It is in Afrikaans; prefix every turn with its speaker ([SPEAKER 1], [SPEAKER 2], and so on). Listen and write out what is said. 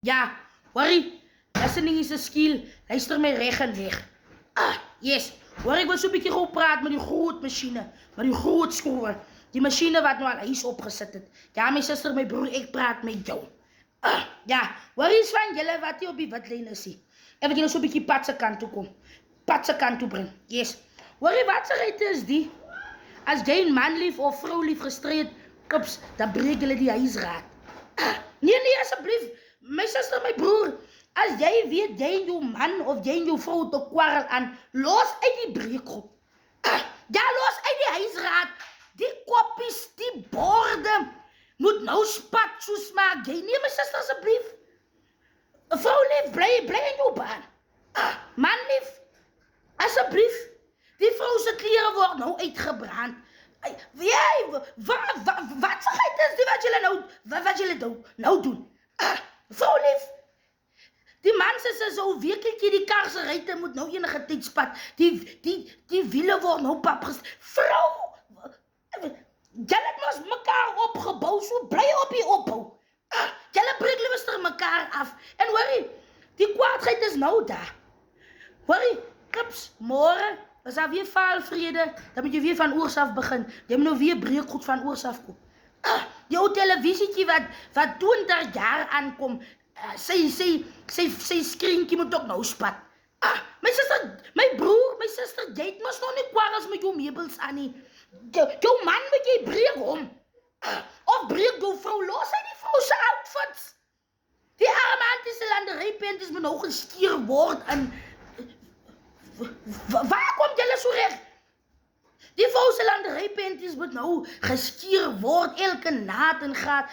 [SPEAKER 1] Ja, worry. Listening is a skill. Luister my reg en weg. Yes. Hoor, ek wil so 'n bietjie gou praat met die groot masjiene, met die groot skroewe. Die masjiene wat nou al huis opgesit het. Ja, my suster, my broer, ek praat met jou. Ja, hoor is van julle wat hier op die witlyn is nie. En wat julle so 'n bietjie pad se kant toe kom. Pad se kant toe bring. Yes. Hoor, wat se rede is die? As jy 'n man lief of vrou lief gestry het, kips, dan breek julle die huisraad. Nee, asseblief. My suster, my broer, as jy weet jy en jou man of jy en jou vrou te kwarrel aan, los uit die breekgroep. Ja, los uit die huisraad. Die koppies, die borde, moet nou spat soos maak jy. Nee, my suster, asseblief. Vrou lief, bly in jou baan. Man lief, asseblief. Die vrou se klere word nou uitgebrand. Wat se geit is die wat julle nou doen? Vrou lief, die man sê so werklik die kar se ruitte moet nou enige tyd spat. Die wiele word nou pap vrou, julle het mos mekaar opgebou, so bly op die opbou. Julle breek liewester mekaar af. En hoorie, die kwaadheid is nou daar. Hoorie, klips, môre as daar weer valvrede, dan moet jy weer van oors af begin. Jy moet nou weer breekgoed van oors af kom. Die ou televisietjie wat 20 jaar aankom, sy skreentjie moet ook nou spat. My suster, my broer, my suster, jy het mos nog nie kwarrels met jou meubels aan nie. Jou man moet jy breek hom. Of breek jou vrou, los uit die vrou se outfits. Die arme antiese landerypenties moet nou gestuur word en waar kom julle so reg? Die vrou se landerypenties moet nou gestuur word elke naad en gaat